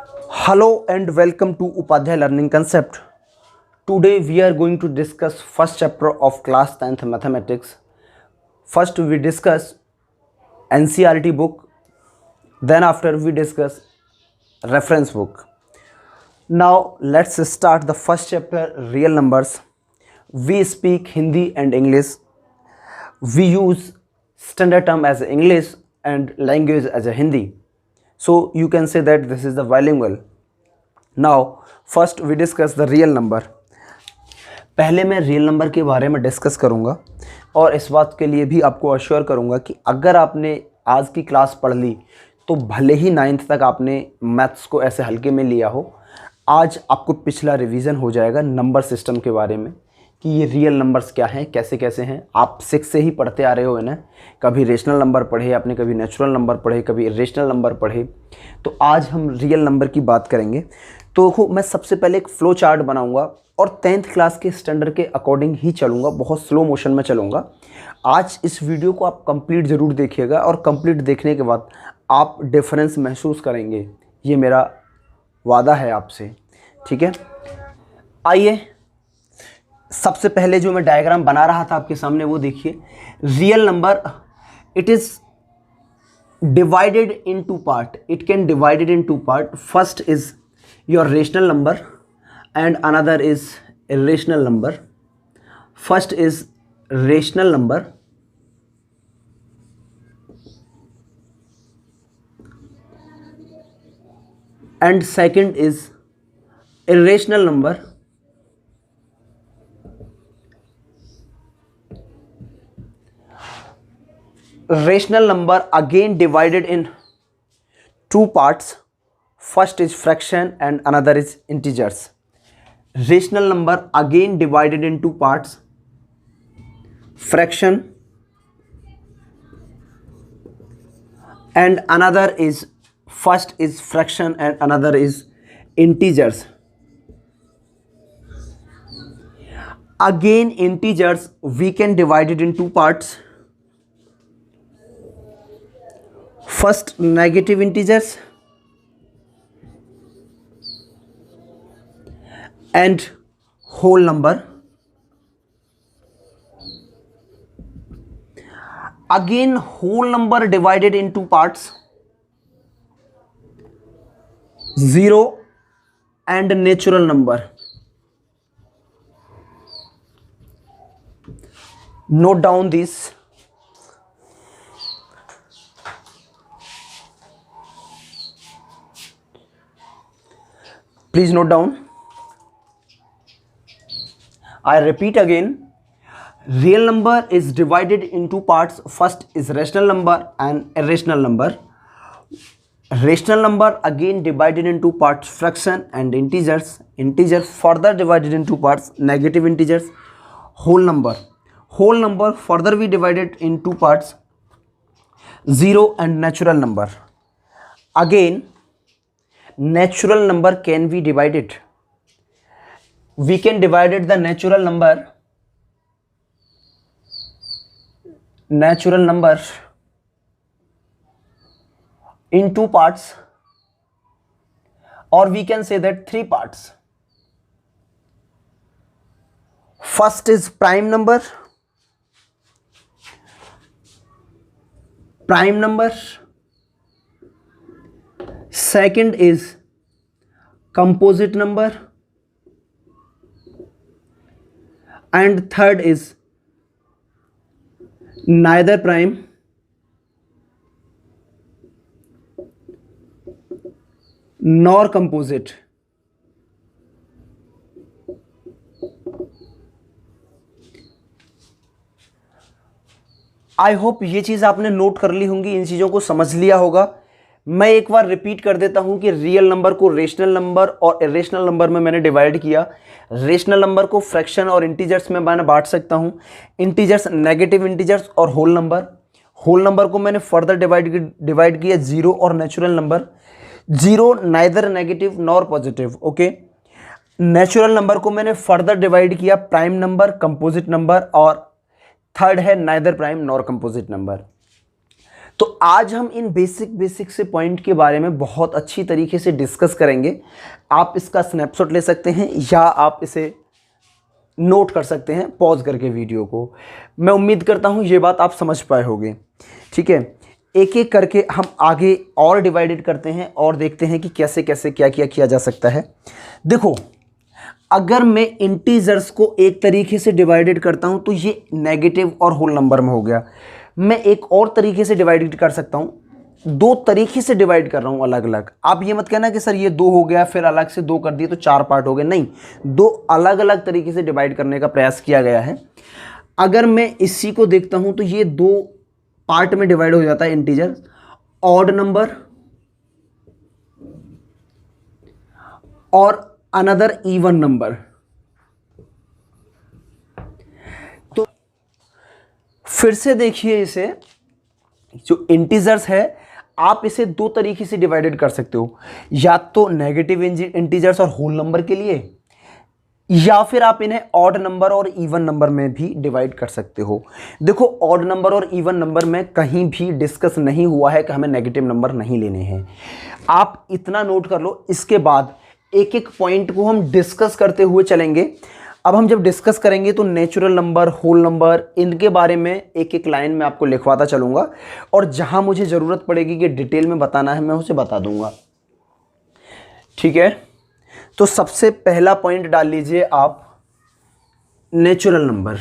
Hello and welcome to Upadhyay Learning Concept. Today we are going to discuss first chapter of class 10th mathematics. First we discuss NCERT book, then after we discuss reference book. Now let's start the first chapter, real numbers. We speak Hindi and English. We use standard term as English and language as a Hindi. So you can say that this is the bilingual. Now first we discuss the real number. पहले मैं real number के बारे में discuss करूंगा और इस बात के लिए भी आपको अश्योर करूंगा कि अगर आपने आज की क्लास पढ़ ली तो भले ही 9th तक आपने मैथ्स को ऐसे हल्के में लिया हो, आज आपको पिछला रिवीजन हो जाएगा नंबर सिस्टम के बारे में कि ये रियल नंबर्स क्या हैं, कैसे कैसे हैं. आप 6 से ही पढ़ते आ रहे हो इन्हें. कभी रेशनल नंबर पढ़े आपने, कभी नेचुरल नंबर पढ़े, कभी इरेशनल नंबर पढ़े. तो आज हम रियल नंबर की बात करेंगे. तो मैं सबसे पहले एक फ्लो चार्ट बनाऊंगा और 10th क्लास के स्टैंडर्ड के अकॉर्डिंग ही चलूँगा, बहुत स्लो मोशन में चलूँगा. आज इस वीडियो को आप कंप्लीट ज़रूर देखिएगा और कंप्लीट देखने के बाद आप डिफरेंस महसूस करेंगे. ये मेरा वादा है आपसे, ठीक है. आइए सबसे पहले जो मैं डायग्राम बना रहा था आपके सामने वो देखिए. Real number it is divided in two part. It can divided in two part. First is your rational number and another is irrational number. First is rational number and second is irrational number. Rational number again divided in two parts. First is fraction and another is integers. Rational number again divided in two parts. Fraction and another is, first is fraction and another is integers. Again integers we can divide it in two parts. First negative integers and whole number. Again whole number divided in two parts. 0 and natural number. Note down this. Please note down. I repeat again. Real number is divided in two parts. First is rational number and irrational number. Rational number again divided in two parts. Fraction and integers. Integers further divided in two parts. Negative integers. Whole number. Whole number further we divided in two parts. 0 and natural number. Again natural number can be divided. We can divide the natural number in two parts, or we can say that three parts. First is prime number. Second is composite number and third is neither prime nor composite. I hope ये चीज़ आपने note कर ली होंगी, इन चीज़ों को समझ लिया होगा. मैं एक बार रिपीट कर देता हूं कि रियल नंबर को रेशनल नंबर और इरेशनल नंबर में मैंने डिवाइड किया. रेशनल नंबर को फ्रैक्शन और इंटीजर्स में मैं बांट सकता हूं. इंटीजर्स, नेगेटिव इंटीजर्स और होल नंबर. होल नंबर को मैंने फर्दर डिवाइड किया 0 और natural number. 0 neither negative nor positive. Okay. Natural number को मैंने फर्दर डिवाइड किया प्राइम नंबर, कंपोजिट नंबर और थर्ड है neither prime nor composite number. तो आज हम इन बेसिक से पॉइंट के बारे में बहुत अच्छी तरीके से डिस्कस करेंगे। आप इसका स्नैपशॉट ले सकते हैं या आप इसे नोट कर सकते हैं पॉज करके वीडियो को। मैं उम्मीद करता हूं ये बात आप समझ पाए होंगे। ठीक है, एक एक करके हम आगे और डिवाइडेड करते हैं और देखते हैं कि कैसे कैसे क्या क्या किया जा सकता है। देखो, अगर मैं इंटीजर्स को एक तरीके से डिवाइडेड करता हूं तो ये नेगेटिव और होल नंबर में हो गया। मैं एक और तरीके से डिवाइडेड कर सकता हूं, दो तरीके से डिवाइड कर रहा हूं अलग अलग। आप ये मत कहना कि सर ये दो हो गया फिर अलग से दो कर दिए तो चार पार्ट हो गए, नहीं, दो अलग अलग तरीके से डिवाइड करने का प्रयास किया गया है। अगर मैं इसी को देखता हूं तो ये दो पार्ट में डिवाइड हो जाता है इंटीजर, ऑड नंबर और अनदर इवन नंबर। तो फिर से देखिए, इसे जो इंटीजर्स है आप इसे दो तरीके से डिवाइडेड कर सकते हो, या तो नेगेटिव इंटीजर्स और होल नंबर के लिए, या फिर आप इन्हें ऑड नंबर और इवन नंबर में भी डिवाइड कर सकते हो। देखो, ऑड नंबर और इवन नंबर में कहीं भी डिस्कस नहीं हुआ है कि हमें नेगेटिव नंबर नहीं लेने हैं। आप इतना नोट कर लो। इसके बाद एक एक पॉइंट को हम डिस्कस करते हुए चलेंगे। अब हम जब डिस्कस करेंगे तो नेचुरल नंबर, होल नंबर, इनके बारे में एक एक लाइन में आपको लिखवाता चलूंगा और जहां मुझे ज़रूरत पड़ेगी कि डिटेल में बताना है मैं उसे बता दूंगा। ठीक है, तो सबसे पहला पॉइंट डाल लीजिए आप, natural number.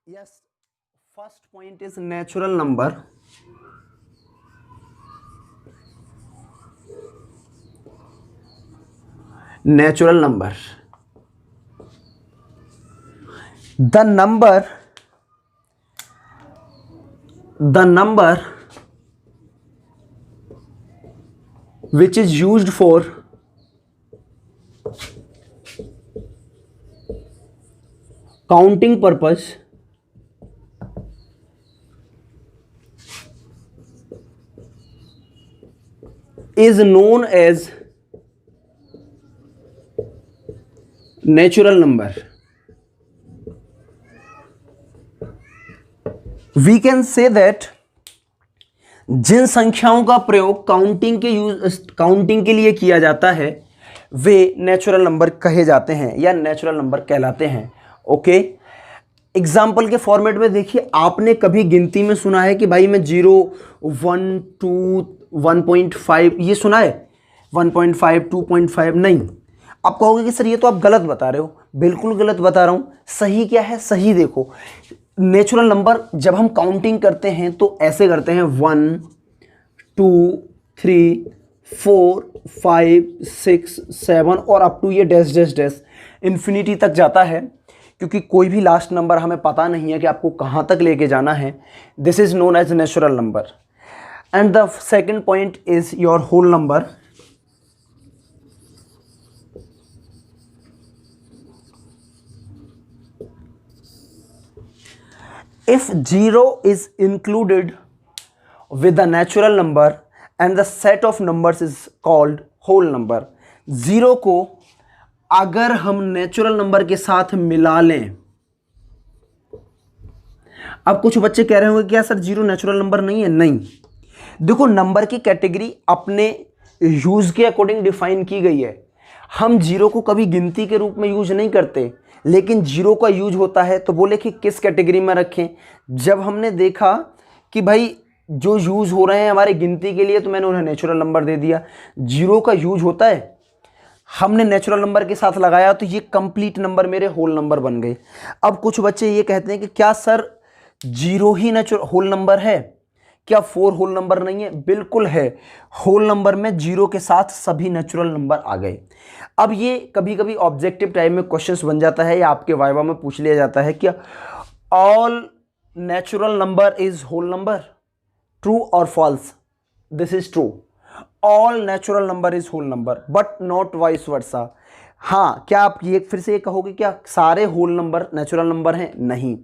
Yes, first point is natural number. Natural number, the number which is used for counting purpose is known as natural number. We can say that जिन संख्याओं का प्रयोग काउंटिंग के लिए किया जाता है वे नेचुरल नंबर कहे जाते हैं या नेचुरल नंबर कहलाते हैं। ओके, एग्जाम्पल के फॉर्मेट में देखिए, आपने कभी गिनती में सुना है कि भाई मैं 0, 1, 2, 1.5 ये सुना है? 1.5, 2.5 नहीं। आप कहोगे कि सर ये तो आप गलत बता रहे हो। बिल्कुल गलत बता रहा हूं। सही क्या है? सही देखो, नेचुरल नंबर जब हम काउंटिंग करते हैं तो ऐसे करते हैं 1, 2, 3, 4, 5, 6, 7 और अप टू ये डैश डैश डैश इन्फिनिटी तक जाता है, क्योंकि कोई भी लास्ट नंबर हमें पता नहीं है कि आपको कहाँ तक लेके जाना है। This is known as natural number. And the second point is your whole number. If 0 is included with the natural number and the set of numbers is called whole number. 0 को अगर हम नेचुरल नंबर के साथ मिला लें, अब कुछ बच्चे कह रहे होंगे क्या सर 0 नेचुरल नंबर नहीं है? नहीं, देखो नंबर की कैटेगरी अपने यूज के अकॉर्डिंग डिफाइन की गई है। हम 0 को कभी गिनती के रूप में यूज नहीं करते, लेकिन 0 का यूज होता है तो बोले कि किस कैटेगरी में रखें। जब हमने देखा कि भाई जो यूज हो रहे हैं हमारे गिनती के लिए तो मैंने उन्हें नेचुरल नंबर दे दिया। 0 का यूज होता है, हमने नेचुरल नंबर के साथ लगाया तो ये कंप्लीट नंबर मेरे होल नंबर बन गए। अब कुछ बच्चे ये कहते हैं कि क्या सर 0 ही नेचुरल होल नंबर है, क्या 4 होल नंबर नहीं है? बिल्कुल है, होल नंबर में 0 के साथ सभी नेचुरल नंबर आ गए। अब ये कभी कभी ऑब्जेक्टिव टाइप में क्वेश्चंस बन जाता है या आपके वाइवा में पूछ लिया जाता है, क्या all natural number is whole number? True और false? This is true, all natural number is whole number but not vice versa. हाँ, क्या आप ये फिर से ये कहोगे क्या सारे होल नंबर नेचुरल नंबर हैं? नहीं,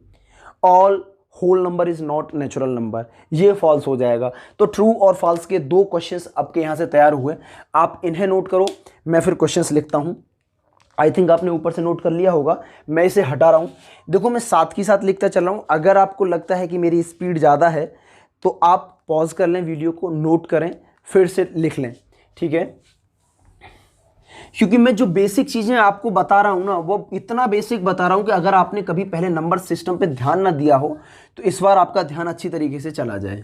all whole number is not natural number, ये फॉल्स हो जाएगा। तो ट्रू और फॉल्स के दो क्वेश्चंस आपके यहाँ से तैयार हुए, आप इन्हें नोट करो, मैं फिर क्वेश्चंस लिखता हूँ। आई थिंक आपने ऊपर से नोट कर लिया होगा, मैं इसे हटा रहा हूँ। देखो मैं साथ के साथ लिखता चल रहा हूँ, अगर आपको लगता है कि मेरी स्पीड ज़्यादा है तो आप पॉज कर लें वीडियो को, नोट करें, फिर से लिख लें, ठीक है। क्योंकि मैं जो बेसिक चीज़ें आपको बता रहा हूँ ना, वो इतना बेसिक बता रहा हूँ कि अगर आपने कभी पहले नंबर सिस्टम पे ध्यान ना दिया हो तो इस बार आपका ध्यान अच्छी तरीके से चला जाए।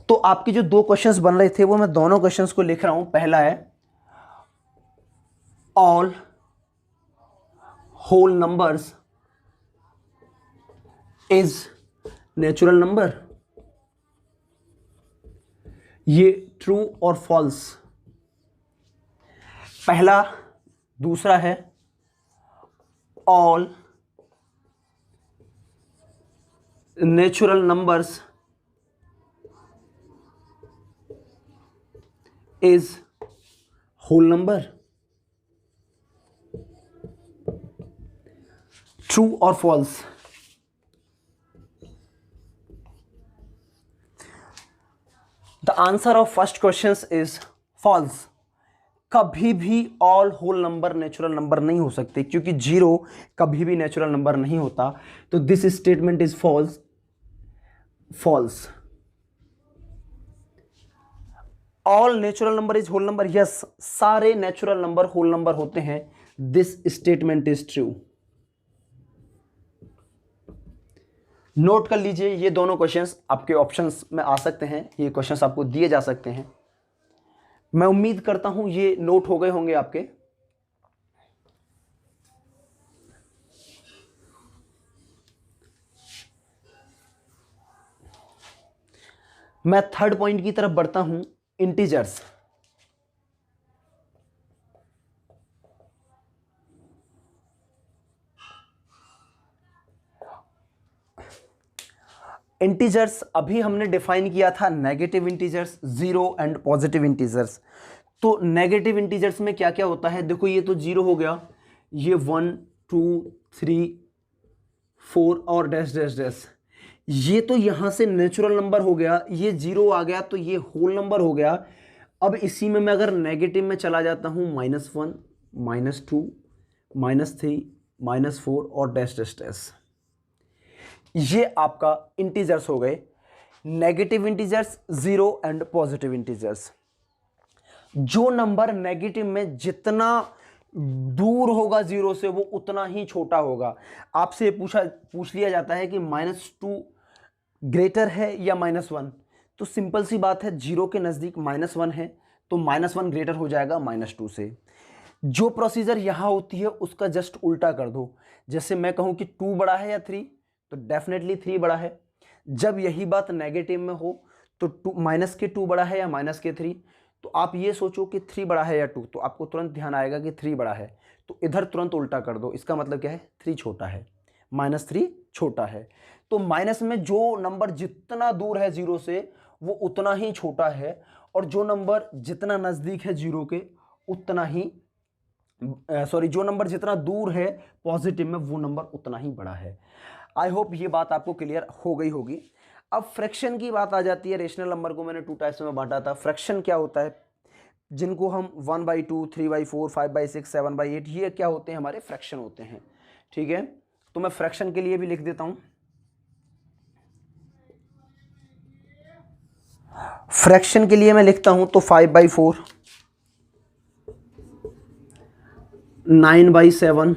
तो आपके जो दो क्वेश्चंस बन रहे थे वो मैं दोनों क्वेश्चंस को लिख रहा हूं। पहला है all whole numbers is natural number, ये ट्रू और फॉल्स पहला। दूसरा है all natural numbers is whole number, true और false. The answer of first question is false. कभी भी all whole number natural number नहीं हो सकते, क्योंकि जीरो कभी भी नेचुरल नंबर नहीं होता। तो this statement is false, false. All natural number is whole number, yes, सारे नेचुरल नंबर होल नंबर होते हैं, this statement is true. Note कर लीजिए, ये दोनों क्वेश्चंस आपके ऑप्शंस में आ सकते हैं, ये क्वेश्चंस आपको दिए जा सकते हैं। मैं उम्मीद करता हूं ये नोट हो गए होंगे आपके। मैं थर्ड पॉइंट की तरफ बढ़ता हूं, इंटीजर्स। इंटीजर्स अभी हमने डिफाइन किया था, negative integers, zero and positive integers. तो नेगेटिव इंटीजर्स में क्या क्या होता है, देखो ये तो जीरो हो गया, ये 1 2 3 4 और डैश डैश डैश, ये तो यहां से नेचुरल नंबर हो गया, ये जीरो आ गया तो ये होल नंबर हो गया। अब इसी में मैं अगर नेगेटिव में चला जाता हूं, -1 -2 -3 -4 और डैश डैश डैश, ये आपका इंटीजर्स हो गए, negative integers, zero and positive integers. जो नंबर नेगेटिव में जितना दूर होगा जीरो से वो उतना ही छोटा होगा। आपसे पूछ लिया जाता है कि -2 ग्रेटर है या -1, तो सिंपल सी बात है, जीरो के नज़दीक -1 है तो -1 ग्रेटर हो जाएगा -2 से। जो प्रोसीजर यहाँ होती है उसका जस्ट उल्टा कर दो। जैसे मैं कहूँ कि 2 बड़ा है या 3, तो डेफिनेटली 3 बड़ा है। जब यही बात नेगेटिव में हो तो -2 बड़ा है या -3, तो आप ये सोचो कि 3 बड़ा है या 2, तो आपको तुरंत ध्यान आएगा कि 3 बड़ा है, तो इधर तुरंत उल्टा कर दो। इसका मतलब क्या है, 3 छोटा है, -3 छोटा है। तो माइनस में जो नंबर जितना दूर है जीरो से वो उतना ही छोटा है, और जो नंबर जितना नज़दीक है जीरो के उतना ही जो नंबर जितना दूर है पॉजिटिव में वो नंबर उतना ही बड़ा है। आई होप ये बात आपको क्लियर हो गई होगी। अब फ्रैक्शन की बात आ जाती है। रेशनल नंबर को मैंने 2 टाइप्स में बांटा था। फ्रैक्शन क्या होता है, जिनको हम 1/2, 3/4, 5/6, 7/8, ये क्या होते हैं, हमारे फ्रैक्शन होते हैं, ठीक है। तो मैं फ्रैक्शन के लिए भी लिख देता हूं, फ्रैक्शन के लिए मैं लिखता हूं तो 5/4, 9/7,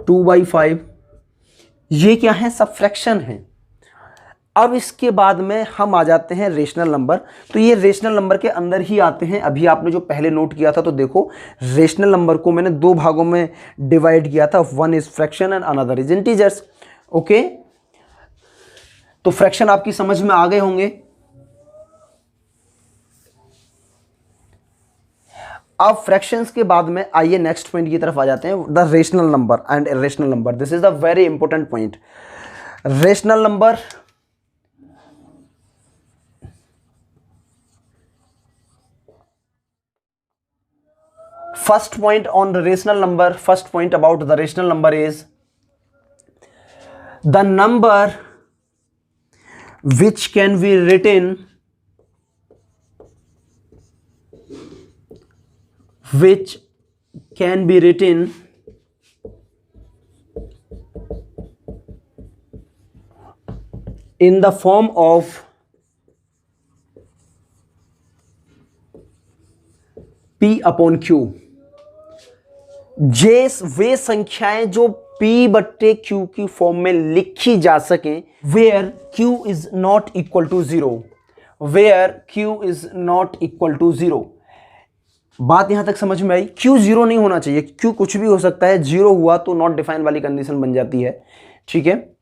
2/5, ये क्या है, सब फ्रैक्शन है। अब इसके बाद में हम आ जाते हैं रेशनल नंबर। तो ये रेशनल नंबर के अंदर ही आते हैं। अभी आपने जो पहले नोट किया था, तो देखो रेशनल नंबर को मैंने 2 भागों में डिवाइड किया था, one is fraction and another is integers. Okay, तो फ्रैक्शन आपकी समझ में आ गए होंगे। अब फ्रैक्शंस के बाद में आइए नेक्स्ट पॉइंट की तरफ आ जाते हैं, the rational number and irrational number. This is the very important point. Rational number, first point on the rational number, first point about the rational number is The number which can be written in the form of P upon Q। वे संख्याएं जो P बट्टे Q की form में लिखी जा सकें, where Q is not equal to 0, where Q is not equal to 0। बात यहां तक समझ में आई? Q 0 नहीं होना चाहिए, Q कुछ भी हो सकता है, 0 हुआ तो नॉट डिफाइन वाली कंडीशन बन जाती है। ठीक है,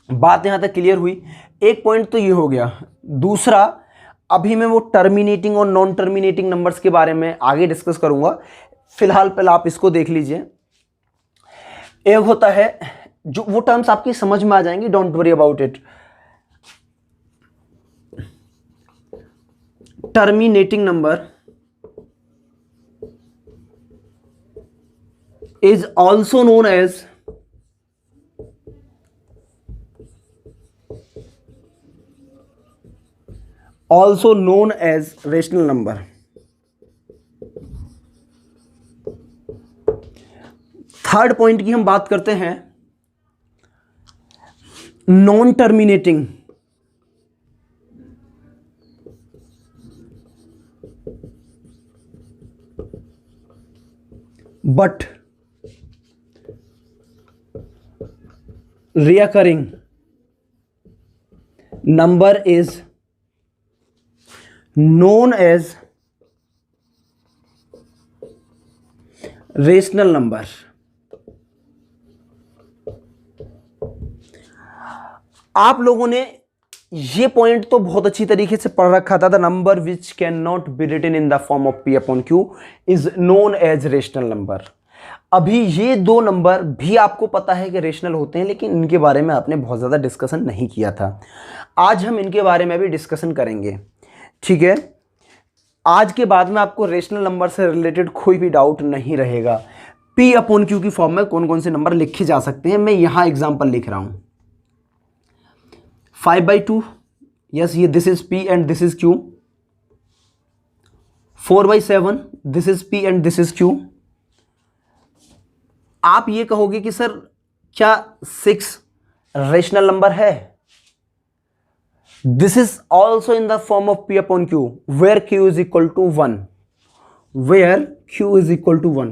बात यहां तक क्लियर हुई। एक पॉइंट तो ये हो गया। दूसरा, अभी मैं वो टर्मिनेटिंग और नॉन टर्मिनेटिंग नंबर्स के बारे में आगे डिस्कस करूंगा, फिलहाल पहले आप इसको देख लीजिए। एक होता है, जो वो टर्म्स आपकी समझ में आ जाएंगी, don't worry about it. Terminating number is also known as rational number. Third point की हम बात करते हैं, non terminating but recurring number is known as rational number. आप लोगों ने ये पॉइंट तो बहुत अच्छी तरीके से पढ़ रखा था, the number which can not be written in the form of P upon Q is known as rational number. अभी ये दो नंबर भी आपको पता है कि रेशनल होते हैं, लेकिन इनके बारे में आपने बहुत ज़्यादा डिस्कशन नहीं किया था। आज हम इनके बारे में भी डिस्कशन करेंगे। ठीक है, आज के बाद में आपको रेशनल नंबर से रिलेटेड कोई भी डाउट नहीं रहेगा। P अपॉन Q की फॉर्म में कौन कौन से नंबर लिखे जा सकते हैं, मैं यहां एग्जांपल लिख रहा हूं। 5/2, यस, ये this is P and this is Q। 4/7, this is P and this is Q। आप ये कहोगे कि सर क्या 6 रेशनल नंबर है? This is also in the form of P upon Q, where Q is equal to 1, where Q is equal to 1,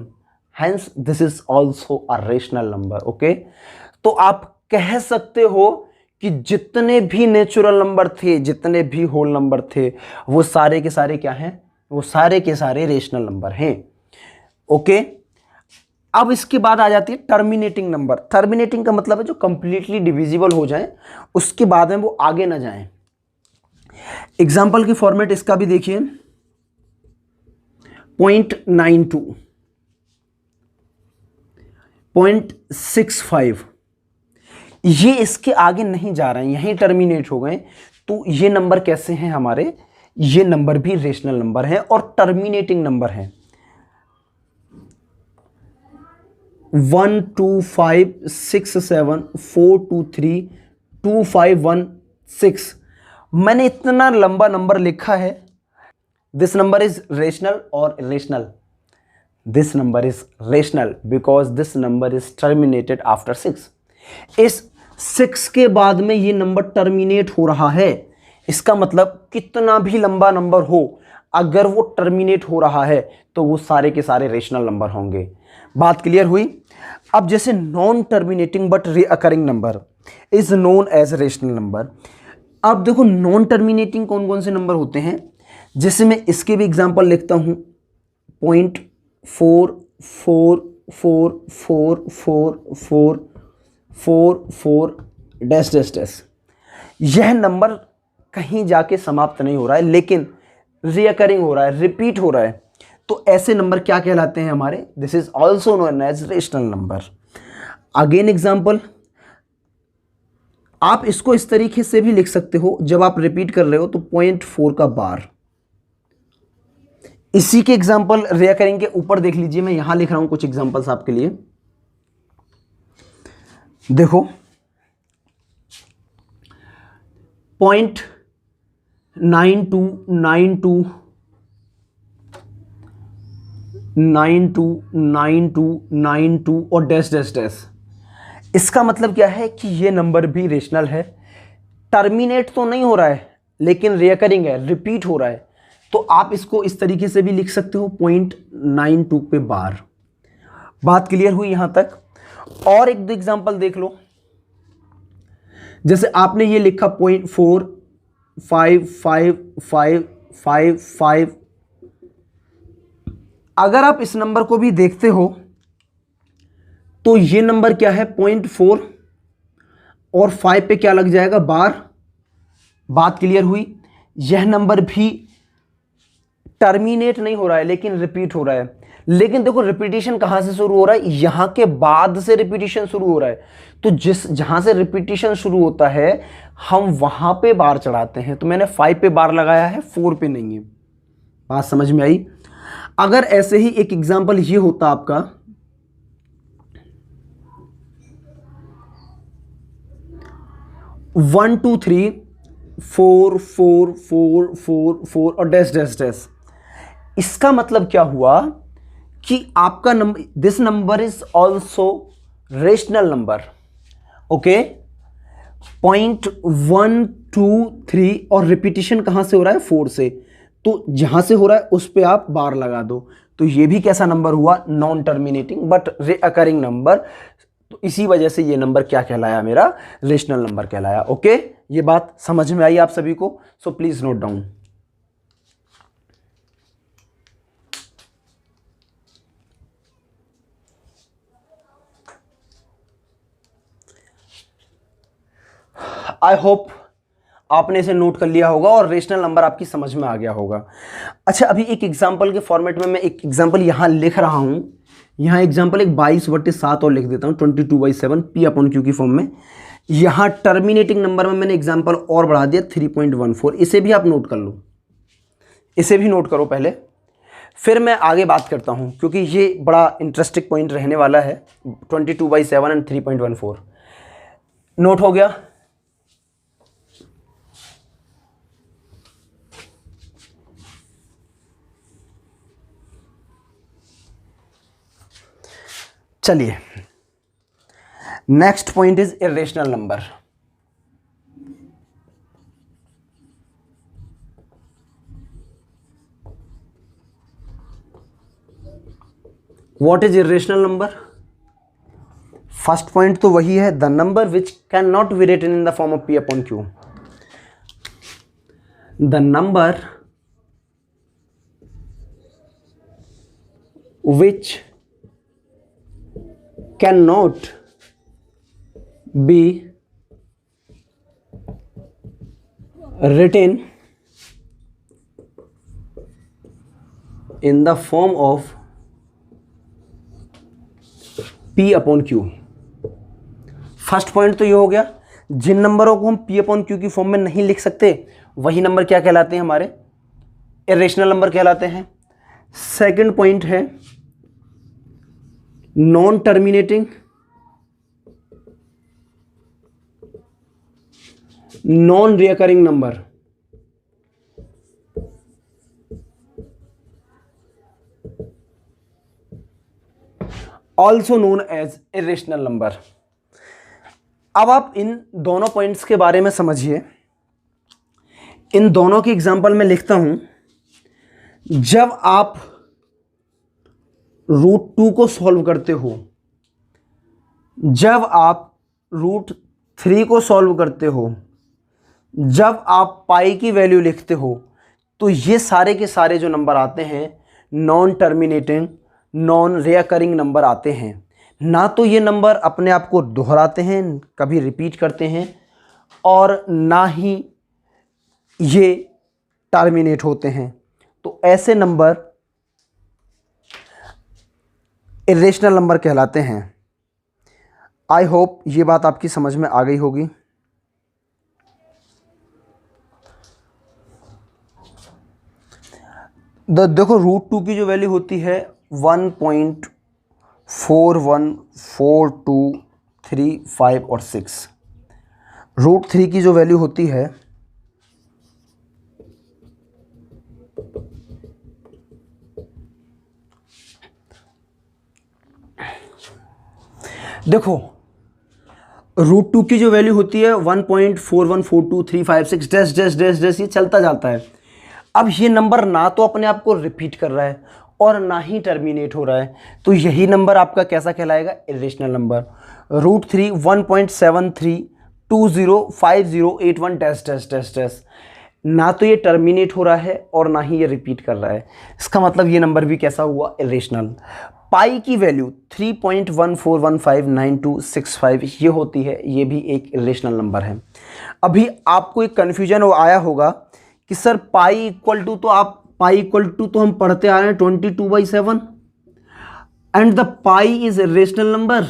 hence this is also a rational number। okay, तो आप कह सकते हो कि जितने भी नेचुरल नंबर थे, जितने भी होल नंबर थे, वो सारे के सारे क्या हैं? वो सारे के सारे रेशनल नंबर हैं। ओके, अब इसके बाद आ जाती है टर्मिनेटिंग नंबर। टर्मिनेटिंग का मतलब है जो कंप्लीटली डिविजिबल हो जाए, उसके बाद में वो आगे ना जाएं। एग्जाम्पल की फॉर्मेट इसका भी देखिए, 0.92, 0.65, ये इसके आगे नहीं जा रहे हैं, यहीं टर्मिनेट हो गए। तो ये नंबर कैसे हैं हमारे? ये नंबर भी रेशनल नंबर है और टर्मिनेटिंग नंबर है। 1 2 5 6 7 4 2 3 2 5 1 6। मैंने इतना लंबा नंबर लिखा है। दिस नंबर इज रेशनल और irrational. This number is rational because this number is terminated after 6। इस 6 के बाद में ये नंबर टर्मिनेट हो रहा है। इसका मतलब कितना भी लंबा नंबर हो, अगर वो टर्मिनेट हो रहा है तो वो सारे के सारे रेशनल नंबर होंगे। बात क्लियर हुई? अब जैसे non terminating but recurring number is known as rational number. अब देखो नॉन टर्मिनेटिंग कौन कौन से नंबर होते हैं, जैसे मैं इसके भी एग्जांपल लिखता हूं, 0.44444444 डैश डैश डैश। यह नंबर कहीं जाके समाप्त नहीं हो रहा है, लेकिन रिकरिंग हो रहा है, रिपीट हो रहा है। तो ऐसे नंबर क्या कहलाते हैं हमारे? This is also known as rational number. Again example, आप इसको इस तरीके से भी लिख सकते हो, जब आप रिपीट कर रहे हो तो 0.4 का बार। इसी के एग्जाम्पल रिकरिंग के ऊपर देख लीजिए, मैं यहां लिख रहा हूं कुछ एग्जाम्पल्स आपके लिए। देखो .92929292 और डैश डैश डैश। इसका मतलब क्या है कि ये नंबर भी रेशनल है, टर्मिनेट तो नहीं हो रहा है लेकिन रिकरिंग है, रिपीट हो रहा है। तो आप इसको इस तरीके से भी लिख सकते हो 0.92 पे बार। बात क्लियर हुई यहां तक? और एक दो एग्जांपल देख लो। जैसे आपने ये लिखा 0.455555। अगर आप इस नंबर को भी देखते हो तो ये नंबर क्या है 0.4 और 5 पे क्या लग जाएगा बार। बात क्लियर हुई? यह नंबर भी टर्मिनेट नहीं हो रहा है लेकिन रिपीट हो रहा है। लेकिन देखो रिपीटिशन कहां से शुरू हो रहा है, यहां के बाद से रिपीटिशन शुरू हो रहा है। तो जहां से रिपीटिशन शुरू होता है हम वहां पे बार चढ़ाते हैं। तो मैंने 5 पे बार लगाया है, 4 पे नहीं है। बात समझ में आई? अगर ऐसे ही एक एग्जांपल ये होता आपका 1 2 3 4 4 4 4 4 और डैश डैश डैश। इसका मतलब क्या हुआ कि आपका number, this number is also rational number. Okay, 0.123 और रिपीटिशन कहां से हो रहा है 4 से। तो जहां से हो रहा है उस पर आप बार लगा दो। तो ये भी कैसा नंबर हुआ, नॉन टर्मिनेटिंग बट रिअकरिंग नंबर। तो इसी वजह से ये नंबर क्या कहलाया, मेरा रेशनल नंबर कहलाया। ओके, ये बात समझ में आई आप सभी को? So please note down. I hope आपने इसे नोट कर लिया होगा और रेशनल नंबर आपकी समझ में आ गया होगा। अच्छा, अभी एक एग्जांपल के फॉर्मेट में मैं एक एग्जांपल यहां लिख रहा हूं। यहां एग्जांपल एक 22/7 और लिख देता हूं 22/7 P/Q की फॉर्म में। यहां टर्मिनेटिंग नंबर में मैंने एग्जांपल और बढ़ा दिया 3.14। इसे भी आप नोट कर लो, इसे भी नोट करो पहले, फिर मैं आगे बात करता हूं क्योंकि ये बड़ा इंटरेस्टिंग पॉइंट रहने वाला है। 22/7 एंड 3.14 नोट हो गया? चलिए, next point is irrational number. What is irrational number? First point तो वही है, the number which can not be written in the form of P/Q। The number which cannot be written in the form of P/Q। First point तो ये हो गया, जिन नंबरों को हम P/Q की फॉर्म में नहीं लिख सकते वही नंबर क्या कहलाते हैं, हमारे इरेशनल नंबर कहलाते हैं। सेकंड पॉइंट है non terminating, non recurring number. Also known as irrational number. अब आप इन दोनों पॉइंट्स के बारे में समझिए। इन दोनों की एग्जांपल मैं लिखता हूं। जब आप √2 को सॉल्व करते हो, जब आप √3 को सॉल्व करते हो, जब आप पाई की वैल्यू लिखते हो, तो ये सारे के सारे जो नंबर आते हैं non terminating, non recurring number आते हैं। ना तो ये नंबर अपने आप को दोहराते हैं, कभी रिपीट करते हैं, और ना ही ये टर्मिनेट होते हैं। तो ऐसे नंबर इरेशनल नंबर कहलाते हैं। आई होप ये बात आपकी समझ में आ गई होगी। देखो √2 की जो वैल्यू होती है 1.414235 और 6। √3 की जो वैल्यू होती है देखो √2 की जो वैल्यू होती है 1.414235 डैश डैश डैश डैश, ये चलता जाता है। अब ये नंबर ना तो अपने आप को रिपीट कर रहा है और ना ही टर्मिनेट हो रहा है, तो यही नंबर आपका कैसा कहलाएगा? Irrational number. √3 1.73205081 dash dash dash dash, ना तो ये टर्मिनेट हो रहा है और ना ही ये रिपीट कर रहा है, इसका मतलब ये नंबर भी कैसा हुआ? इरेशनल। पाई की वैल्यू 3.14159265 ये होती है, ये भी एक इरेशनल नंबर है। अभी आपको एक कन्फ्यूजन आया होगा कि सर पाई इक्वल टू, तो आप पाई इक्वल टू तो हम पढ़ते आ रहे हैं 22/7 and the pi is irrational number,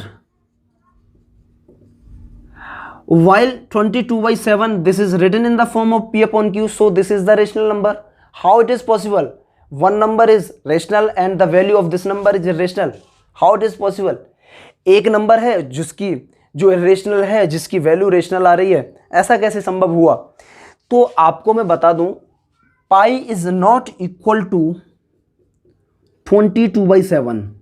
while 22/7 this is written in the form of p upon q, so this is the rational number. How it is possible? One number is rational and the value of this number is irrational. How it is possible? एक number है जिसकी जो irrational है, जिसकी value rational आ रही है, ऐसा कैसे संभव हुआ? तो आपको मैं बता दूं, pi is not equal to 22/7.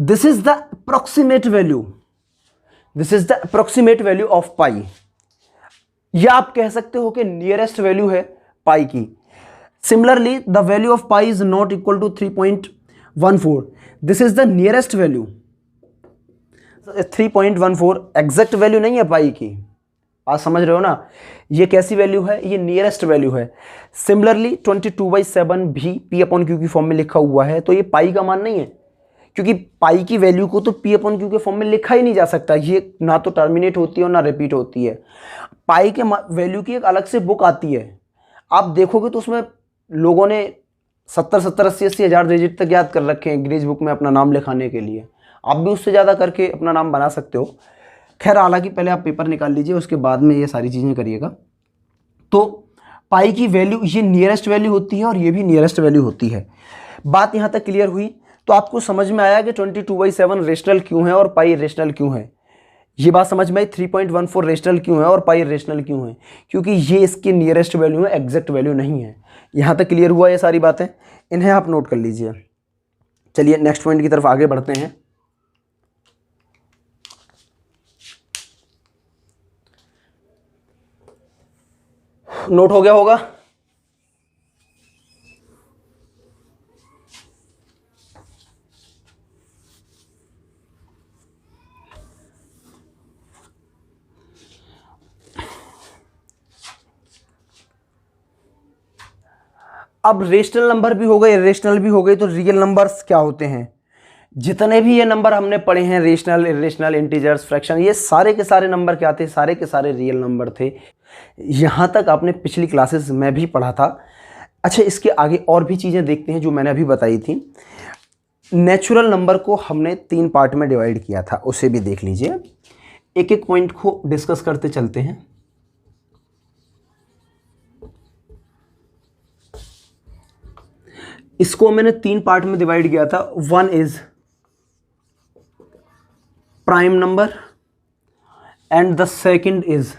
This is the approximate value, this is the approximate value of pi, या आप कह सकते हो कि नियरेस्ट वैल्यू है पाई की। Similarly the value of pi is not equal to 3.14, this is the nearest value. 3.14 exact value नहीं है पाई की, आप समझ रहे हो ना? ये कैसी वैल्यू है? ये नियरेस्ट वैल्यू है। सिमिलरली 22/7 भी पी अपॉन क्यू की फॉर्म में लिखा हुआ है, तो ये पाई का मान नहीं है, क्योंकि पाई की वैल्यू को तो पी अपॉन क्यू के फॉर्म में लिखा ही नहीं जा सकता, ये ना तो टर्मिनेट होती है और ना रिपीट होती है। पाई के वैल्यू की एक अलग से बुक आती है, आप देखोगे तो उसमें लोगों ने 70 80 हज़ार डिजिट तक याद कर रखे हैं अंग्रेज बुक में अपना नाम लिखाने के लिए। आप भी उससे ज़्यादा करके अपना नाम बना सकते हो। खैर, हालांकि पहले आप पेपर निकाल लीजिए, उसके बाद में ये सारी चीज़ें करिएगा। तो पाई की वैल्यू ये नियरेस्ट वैल्यू होती है और ये भी नियरेस्ट वैल्यू होती है। बात यहाँ तक क्लियर हुई? तो आपको समझ में आया कि 22/7 रेशनल क्यों है और पाई रेशनल क्यों है। ये बात समझ में आई 3.14 रेशनल क्यों है और पाई रेशनल क्यों है, क्योंकि ये इसकी नियरेस्ट वैल्यू है, एग्जैक्ट वैल्यू नहीं है। यहाँ तक क्लियर हुआ ये सारी बातें, इन्हें आप नोट कर लीजिए। चलिए नेक्स्ट पॉइंट की तरफ आगे बढ़ते हैं। नोट हो गया होगा? अब रेशनल नंबर भी हो गए, इरेशनल भी हो गए, तो रियल नंबर्स क्या होते हैं? जितने भी ये नंबर हमने पढ़े हैं, रेशनल, इरेशनल, इंटीजर्स, फ्रैक्शन, ये सारे के सारे नंबर क्या थे? सारे के सारे रियल नंबर थे। यहाँ तक आपने पिछली क्लासेस में भी पढ़ा था। अच्छा, इसके आगे और भी चीज़ें देखते हैं जो मैंने अभी बताई थी। नेचुरल नंबर को हमने 3 पार्ट में डिवाइड किया था, उसे भी देख लीजिए। एक एक पॉइंट को डिस्कस करते चलते हैं। इसको मैंने 3 पार्ट में डिवाइड किया था। One is prime number and the second is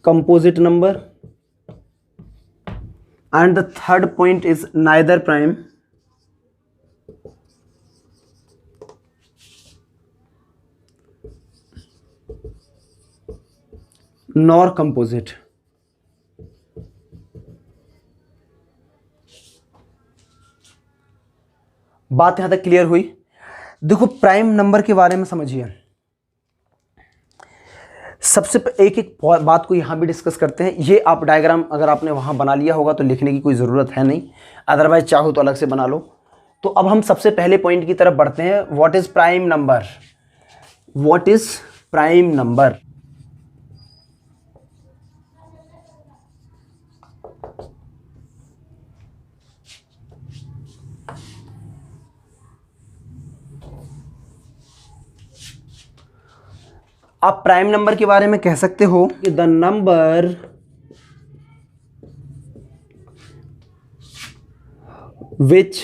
composite number and the third point is neither prime nor composite. बात यहां तक क्लियर हुई? देखो, प्राइम नंबर के बारे में समझिए। सबसे एक एक बात को यहां भी डिस्कस करते हैं। ये आप डायग्राम अगर आपने वहां बना लिया होगा तो लिखने की कोई ज़रूरत है नहीं, अदरवाइज चाहो तो अलग से बना लो। तो अब हम सबसे पहले पॉइंट की तरफ बढ़ते हैं। What is prime number? What is prime number? आप प्राइम नंबर के बारे में कह सकते हो कि the number which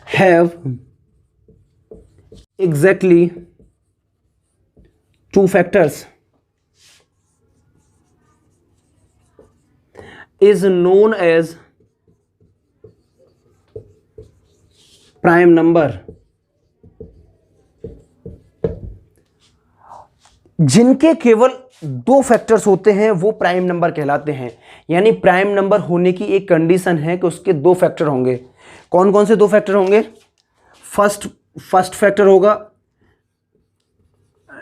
have exactly 2 factors is known as prime number जिनके केवल दो फैक्टर्स होते हैं वो प्राइम नंबर कहलाते हैं। यानी प्राइम नंबर होने की एक कंडीशन है कि उसके दो फैक्टर होंगे। कौन कौन से दो फैक्टर होंगे? फर्स्ट फैक्टर होगा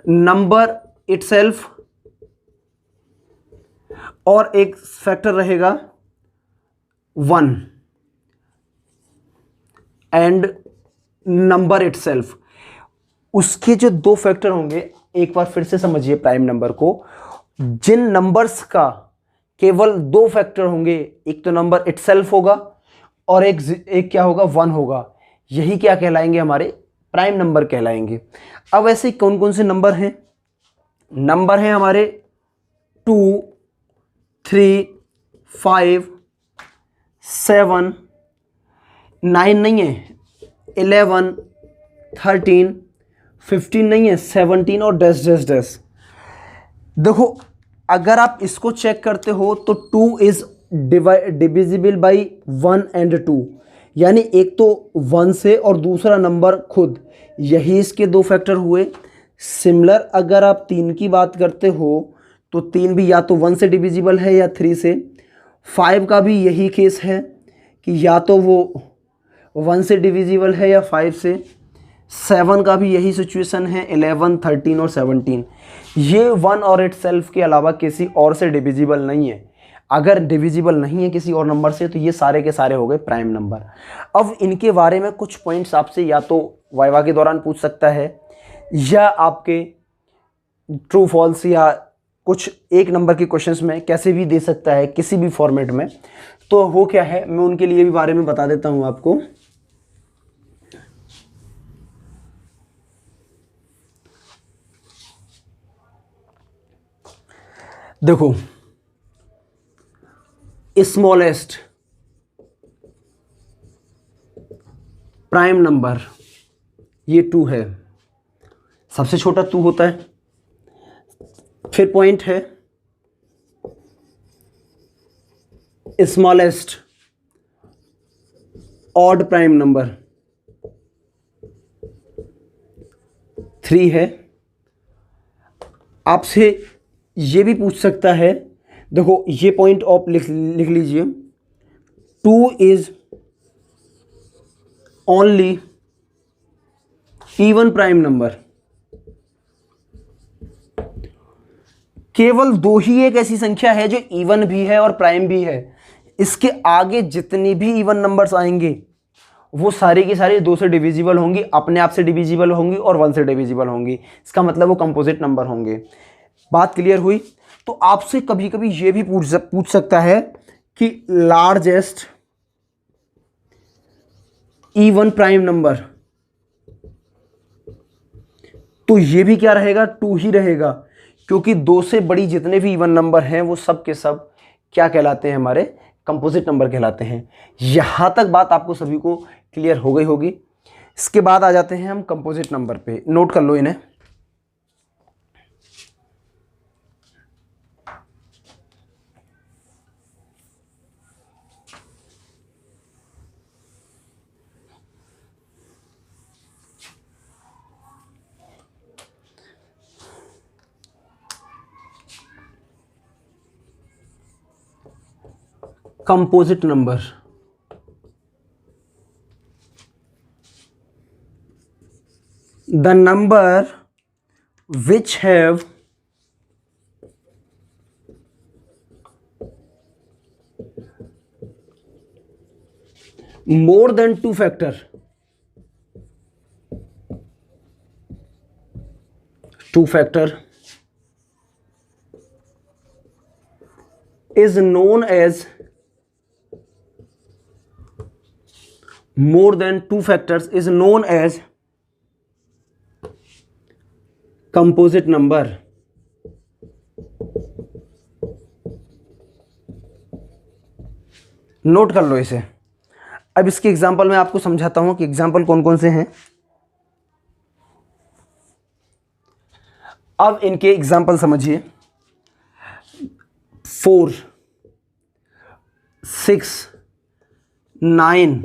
नंबर इटसेल्फ और एक फैक्टर रहेगा 1 एंड नंबर इटसेल्फ। उसके जो दो फैक्टर होंगे, एक बार फिर से समझिए प्राइम नंबर को, जिन नंबर्स का केवल दो फैक्टर होंगे, एक तो नंबर इटसेल्फ होगा और एक क्या होगा, 1 होगा, यही क्या कहलाएंगे, हमारे प्राइम नंबर कहलाएंगे। अब ऐसे कौन कौन से नंबर हैं? नंबर हैं हमारे 2, 3, 5, 7, 9 नहीं है, 11, 13, 15 नहीं है, 17 और डैश डैश डैश। देखो अगर आप इसको चेक करते हो तो 2 इज डिविजिबल बाई 1 एंड 2, यानी एक तो 1 से और दूसरा नंबर खुद, यही इसके दो फैक्टर हुए। सिमिलर अगर आप 3 की बात करते हो तो 3 भी या तो 1 से डिविजिबल है या 3 से। 5 का भी यही केस है कि या तो वो 1 से डिविजिबल है या 5 से। 7 का भी यही सिचुएशन है, 11, 13 और 17। ये 1 और इटसेल्फ के अलावा किसी और से डिविजिबल नहीं है। अगर डिविजिबल नहीं है किसी और नंबर से तो ये सारे के सारे हो गए प्राइम नंबर। अब इनके बारे में कुछ पॉइंट्स आपसे या तो वाइवा के दौरान पूछ सकता है या आपके ट्रू फॉल्स या कुछ एक नंबर के क्वेश्चंस में कैसे भी दे सकता है, किसी भी फॉर्मेट में। तो वो क्या है, मैं उनके लिए भी बारे में बता देता हूं आपको। देखो स्मॉलेस्ट प्राइम नंबर ये 2 है, सबसे छोटा 2 होता है। फिर पॉइंट है स्मॉलेस्ट ऑड प्राइम नंबर 3 है। आपसे ये भी पूछ सकता है, देखो ये पॉइंट आप लिख लीजिए, 2 is only even prime number. केवल 2 ही एक ऐसी संख्या है जो इवन भी है और प्राइम भी है। इसके आगे जितनी भी इवन नंबर्स आएंगे वो सारी की सारी 2 से डिविजिबल होंगी, अपने आप से डिविजिबल होंगी और 1 से डिविजिबल होंगी। इसका मतलब वो कंपोजिट नंबर होंगे। बात क्लियर हुई? तो आपसे कभी कभी ये भी पूछ सकता है कि लार्जेस्ट इवन प्राइम नंबर, तो ये भी क्या रहेगा, 2 ही रहेगा, क्योंकि 2 से बड़ी जितने भी इवन नंबर हैं वो सब के सब क्या कहलाते हैं, हमारे कंपोजिट नंबर कहलाते हैं। यहां तक बात आपको सभी को क्लियर हो गई होगी। इसके बाद आ जाते हैं हम कंपोजिट नंबर पे, नोट कर लो इन्हें। composite number, the number which have more than 2 factor, 2 factor is known as, more than 2 factors is known as composite number। Note कर लो इसे। अब इसके एग्जाम्पल मैं आपको समझाता हूं कि एग्जाम्पल कौन कौन से हैं। अब इनके एग्जाम्पल समझिए। 4, 6, 9,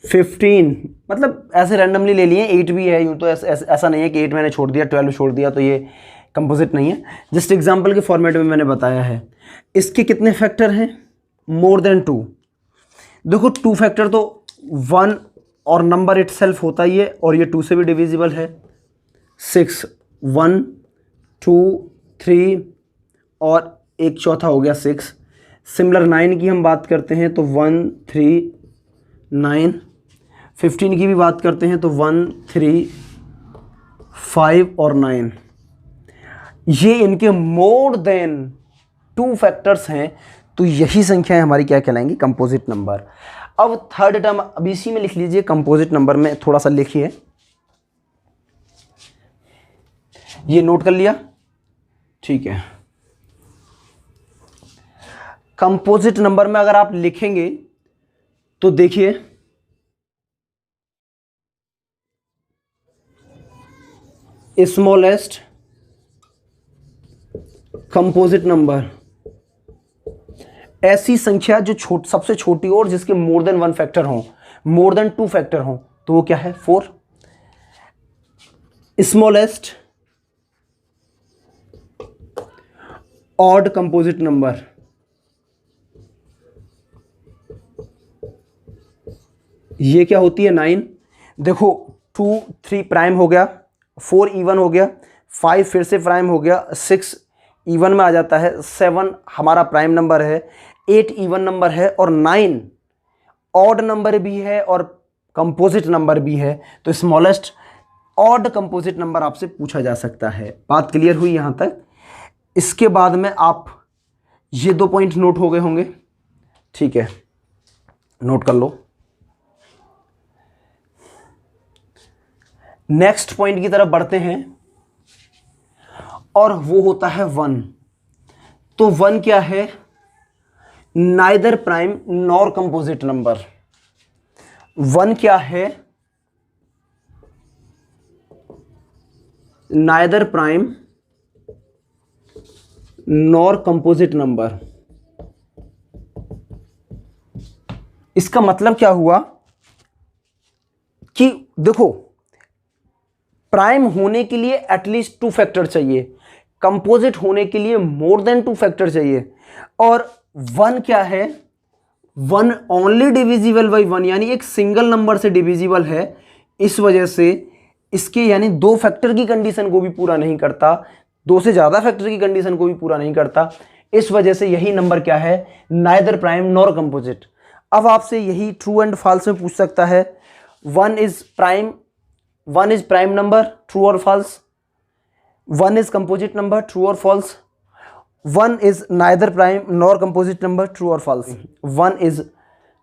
15, मतलब ऐसे रैंडमली ले लिए, 8 भी है, यूँ तो ऐसा नहीं है कि 8 मैंने छोड़ दिया 12 छोड़ दिया तो ये कंपोजिट नहीं है, जस्ट एग्जांपल के फॉर्मेट में मैंने बताया है। इसके कितने फैक्टर हैं? More than 2। देखो 2 फैक्टर तो 1 और नंबर इटसेल्फ होता ही है, और ये 2 से भी डिविजिबल है। 6, 1 2 3 और एक चौथा हो गया 6। सिमिलर 9 की हम बात करते हैं तो 1 3 9। 15 की भी बात करते हैं तो 1 3 5 और 9। ये इनके मोर देन 2 फैक्टर्स हैं, तो यही संख्याएं हमारी क्या कहलाएंगी? Composite number. अब थर्ड टर्म अब इसी में लिख लीजिए, कंपोजिट नंबर में थोड़ा सा लिखिए, ये नोट कर लिया, ठीक है। कंपोजिट नंबर में अगर आप लिखेंगे तो देखिए, स्मॉलेस्ट कंपोजिट नंबर, ऐसी संख्या जो सबसे छोटी हो और जिसके मोर देन 1 फैक्टर हो, मोर देन 2 फैक्टर हो, तो वो क्या है? 4। स्मॉलेस्ट ऑड कंपोजिट नंबर, ये क्या होती है? 9। देखो 2 3 प्राइम हो गया, 4 इवन हो गया, 5 फिर से प्राइम हो गया, 6 इवन में आ जाता है, 7 हमारा प्राइम नंबर है, 8 इवन नंबर है, और 9 ऑड नंबर भी है और कंपोजिट नंबर भी है। तो स्मॉलेस्ट ऑड कंपोजिट नंबर आपसे पूछा जा सकता है। बात क्लियर हुई यहाँ तक? इसके बाद में आप ये 2 पॉइंट नोट हो गए होंगे, ठीक है, नोट कर लो। नेक्स्ट पॉइंट की तरफ बढ़ते हैं, और वो होता है 1। तो 1 क्या है? Neither prime nor composite number. 1 क्या है? Neither prime nor composite number. इसका मतलब क्या हुआ कि देखो, प्राइम होने के लिए एटलीस्ट 2 फैक्टर चाहिए, कंपोजिट होने के लिए मोर देन 2 फैक्टर चाहिए, और 1 क्या है? 1 ओनली डिविजिबल बाई 1, यानी एक सिंगल नंबर से डिविजिबल है, इस वजह से इसके यानी 2 फैक्टर की कंडीशन को भी पूरा नहीं करता, 2 से ज़्यादा फैक्टर की कंडीशन को भी पूरा नहीं करता। इस वजह से यही नंबर क्या है? Neither prime nor composite. अब आपसे यही ट्रू एंड फॉल्स में पूछ सकता है, 1 इज प्राइम नंबर, ट्रू और false. 1 is composite number, true और false. 1 is neither prime nor composite number, true और false. 1 is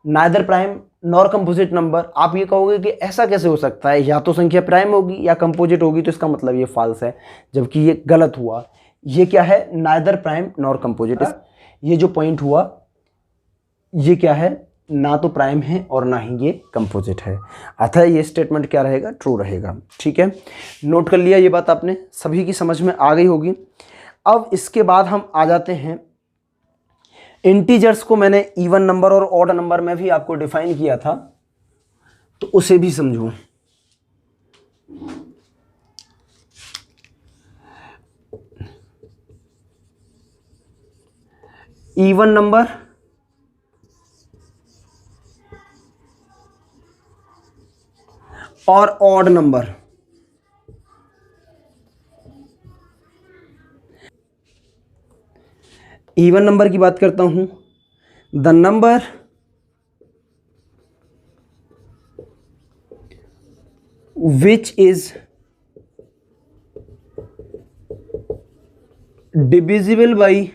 neither prime nor composite number. आप ये कहोगे कि ऐसा कैसे हो सकता है, या तो संख्या प्राइम होगी या कंपोजिट होगी, तो इसका मतलब ये फॉल्स है, जबकि ये गलत हुआ। ये क्या है? Neither prime nor composite. ये जो पॉइंट हुआ ये क्या है? ना तो प्राइम है और ना ही ये कंपोजिट है, अतः ये स्टेटमेंट क्या रहेगा? ट्रू रहेगा। ठीक है, नोट कर लिया, ये बात आपने सभी की समझ में आ गई होगी। अब इसके बाद हम आ जाते हैं इंटीजर्स को। मैंने इवन नंबर और ऑड नंबर में भी आपको डिफाइन किया था, तो उसे भी समझो। इवन नंबर और ऑड नंबर। इवन नंबर की बात करता हूं, the number which is divisible by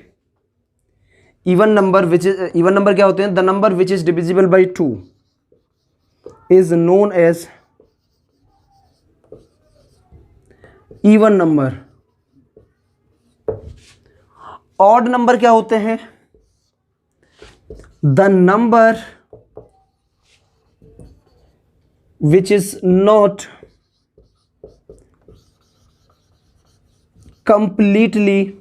even number, which is even number क्या होते हैं? The number which is divisible by 2 is known as even number. Odd number क्या होते हैं? The number which is not completely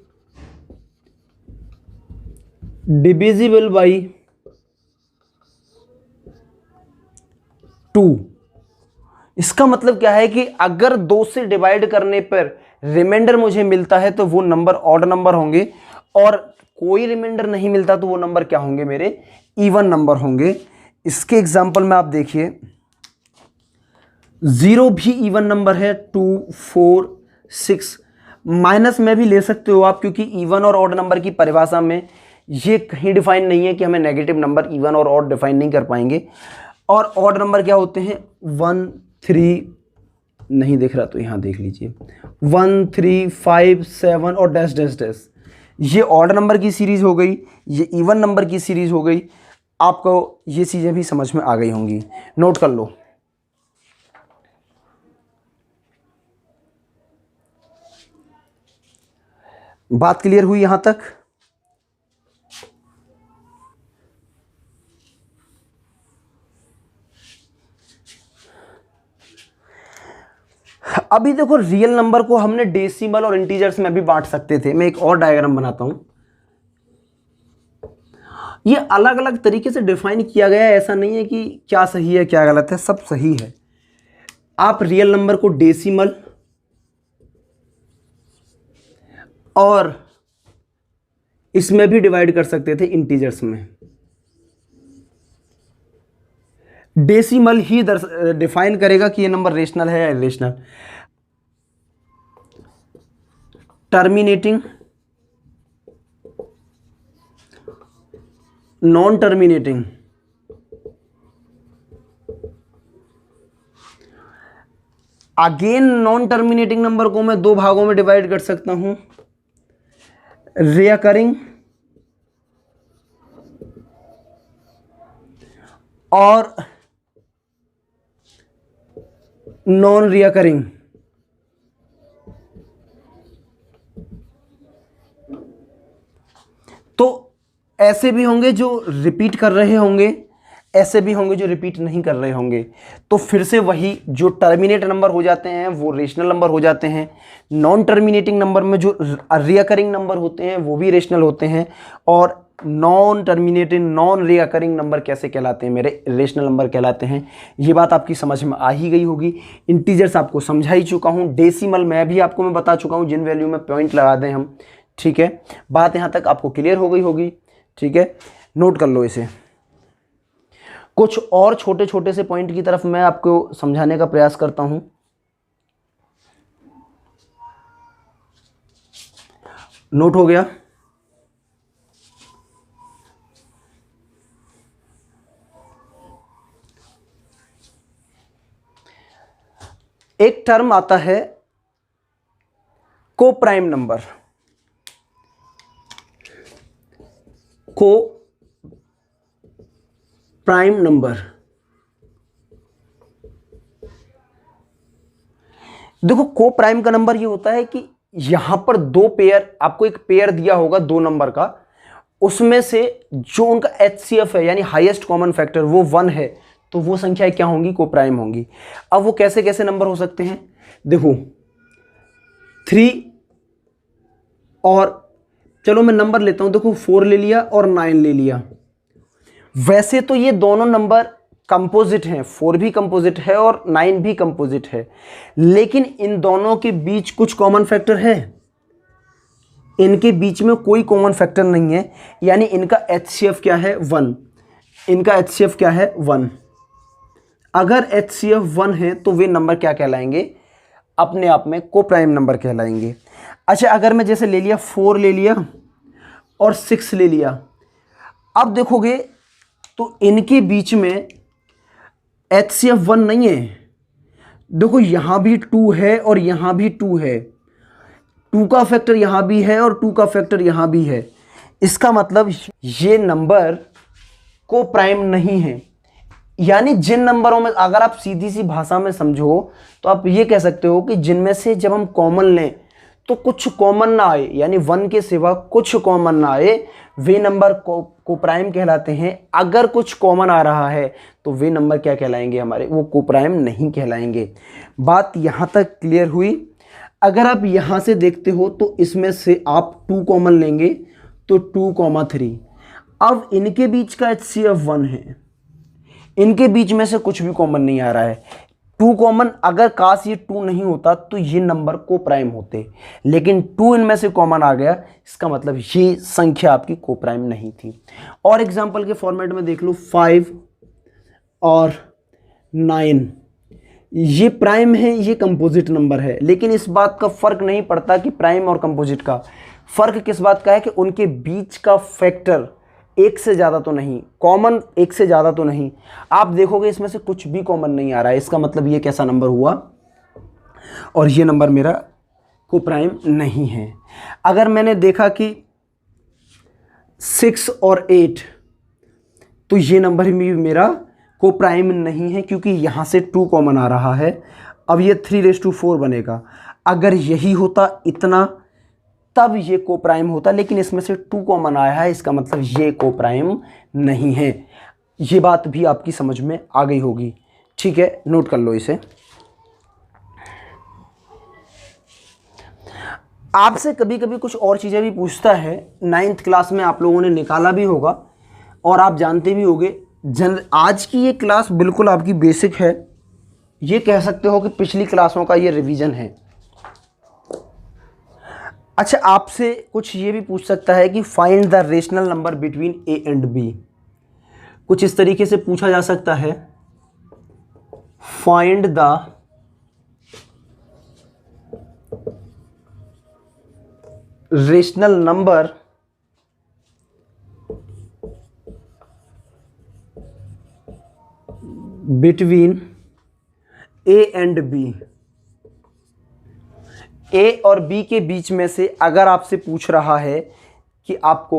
divisible by 2। इसका मतलब क्या है कि अगर 2 से डिवाइड करने पर रिमाइंडर मुझे मिलता है तो वो नंबर ऑड नंबर होंगे, और कोई रिमाइंडर नहीं मिलता तो वो नंबर क्या होंगे, मेरे इवन नंबर होंगे। इसके एग्जांपल में आप देखिए, 0 भी इवन नंबर है, 2, 4, 6। माइनस में भी ले सकते हो आप, क्योंकि इवन और ऑड नंबर की परिभाषा में ये कहीं डिफाइन नहीं है कि हमें नेगेटिव नंबर इवन और ऑड डिफाइन नहीं कर पाएंगे। और ऑड नंबर क्या होते हैं, 1, 3, नहीं दिख रहा तो यहाँ देख लीजिए, 1, 3, 5, 7 और डैश डैश डैश। ये ऑड नंबर की सीरीज हो गई, ये इवन नंबर की सीरीज हो गई। आपको ये चीज़ें भी समझ में आ गई होंगी, नोट कर लो। बात क्लियर हुई यहां तक? अभी देखो, रियल नंबर को हमने डेसिमल और इंटीजर्स में भी बांट सकते थे। मैं एक और डायग्राम बनाता हूं। ये अलग अलग तरीके से डिफाइन किया गया है, ऐसा नहीं है कि क्या सही है क्या गलत है, सब सही है। आप रियल नंबर को डेसिमल और इसमें भी डिवाइड कर सकते थे, इंटीजर्स में। डेसिमल ही डिफाइन करेगा कि ये नंबर रेशनल है या irrational. Terminating, non terminating, again non terminating number को मैं 2 भागों में डिवाइड कर सकता हूं, रिकरिंग और नॉन रिकरिंग। तो ऐसे भी होंगे जो रिपीट कर रहे होंगे, ऐसे भी होंगे जो रिपीट नहीं कर रहे होंगे। तो फिर से वही, जो टर्मिनेट नंबर हो जाते हैं वो रेशनल नंबर हो जाते हैं। नॉन टर्मिनेटिंग नंबर में जो रिकरिंग नंबर होते हैं वो भी रेशनल होते हैं। और non terminating non recurring number कैसे कहलाते हैं, मेरे रेशनल नंबर कहलाते हैं। ये बात आपकी समझ में आ ही गई होगी। इंटीजर्स आपको समझा ही चुका हूँ, डेसिमल में भी आपको मैं बता चुका हूँ, जिन वैल्यू में पॉइंट लगा दें हम। ठीक है, बात यहाँ तक आपको क्लियर हो गई होगी। ठीक है, नोट कर लो इसे। कुछ और छोटे छोटे से पॉइंट की तरफ मैं आपको समझाने का प्रयास करता हूं। नोट हो गया? एक टर्म आता है को प्राइम नंबर। को प्राइम नंबर, देखो को प्राइम का नंबर ये होता है कि यहां पर 2 पेयर, आपको एक पेयर दिया होगा 2 नंबर का, उसमें से जो उनका HCF है यानी हाईएस्ट कॉमन फैक्टर वो 1 है, तो वो संख्या क्या होंगी, को प्राइम होंगी। अब वो कैसे कैसे नंबर हो सकते हैं, देखो 3 और चलो मैं नंबर लेता हूं, देखो 4 ले लिया और 9 ले लिया। वैसे तो ये दोनों नंबर कंपोजिट हैं, 4 भी कंपोजिट है और 9 भी कंपोजिट है, लेकिन इन दोनों के बीच कुछ कॉमन फैक्टर है। इनके बीच में कोई कॉमन फैक्टर नहीं है, यानी इनका HCF क्या है, 1। इनका HCF क्या है, 1। अगर HCF 1 है तो वे नंबर क्या कहलाएंगे, अपने आप में को प्राइम नंबर कहलाएंगे। अच्छा, अगर मैं जैसे ले लिया 4 ले लिया और 6 ले लिया, अब देखोगे तो इनके बीच में HCF 1 नहीं है। देखो यहां भी 2 है और यहां भी 2 है, 2 का फैक्टर यहां भी है और 2 का फैक्टर यहां भी है। इसका मतलब ये नंबर को प्राइम नहीं है। यानी जिन नंबरों में, अगर आप सीधी सी भाषा में समझो तो आप ये कह सकते हो कि जिनमें से जब हम कॉमन लें तो कुछ कॉमन ना आए, यानी 1 के सिवा कुछ कॉमन ना आए, वे नंबर को प्राइम कहलाते हैं। अगर कुछ कॉमन आ रहा है तो वे नंबर क्या कहलाएंगे हमारे, वो को प्राइम नहीं कहलाएंगे। बात यहाँ तक क्लियर हुई? अगर आप यहाँ से देखते हो तो इसमें से आप 2 कॉमन लेंगे तो 2, 3। अब इनके बीच का HCF 1 है, इनके बीच में से कुछ भी कॉमन नहीं आ रहा है। टू कॉमन, अगर काश ये टू नहीं होता तो ये नंबर को प्राइम होते, लेकिन टू इनमें से कॉमन आ गया, इसका मतलब ये संख्या आपकी को प्राइम नहीं थी। और एग्जांपल के फॉर्मेट में देख लो, 5 और 9 ये प्राइम है, ये कंपोजिट नंबर है, लेकिन इस बात का फर्क नहीं पड़ता कि प्राइम और कंपोजिट का फर्क किस बात का है कि उनके बीच का फैक्टर एक से ज़्यादा तो नहीं, कॉमन एक से ज़्यादा तो नहीं। आप देखोगे इसमें से कुछ भी कॉमन नहीं आ रहा है, इसका मतलब ये कैसा नंबर हुआ, और ये नंबर मेरा को प्राइम नहीं है। अगर मैंने देखा कि 6 और 8, तो ये नंबर भी मेरा को प्राइम नहीं है, क्योंकि यहाँ से 2 कॉमन आ रहा है। अब ये 3/4 बनेगा। अगर यही होता इतना, तब ये को प्राइम होता, लेकिन इसमें से 2 कॉमन आया है, इसका मतलब ये को प्राइम नहीं है। ये बात भी आपकी समझ में आ गई होगी, ठीक है, नोट कर लो इसे। आपसे कभी कभी कुछ और चीज़ें भी पूछता है, 9th क्लास में आप लोगों ने निकाला भी होगा और आप जानते भी होगे। आज की ये क्लास बिल्कुल आपकी बेसिक है, ये कह सकते हो कि पिछली क्लासों का ये रिवीजन है। अच्छा, आपसे कुछ ये भी पूछ सकता है कि find the rational number between A and b. कुछ इस तरीके से पूछा जा सकता है, find the rational number between A and b. A और बी के बीच में से अगर आपसे पूछ रहा है कि आपको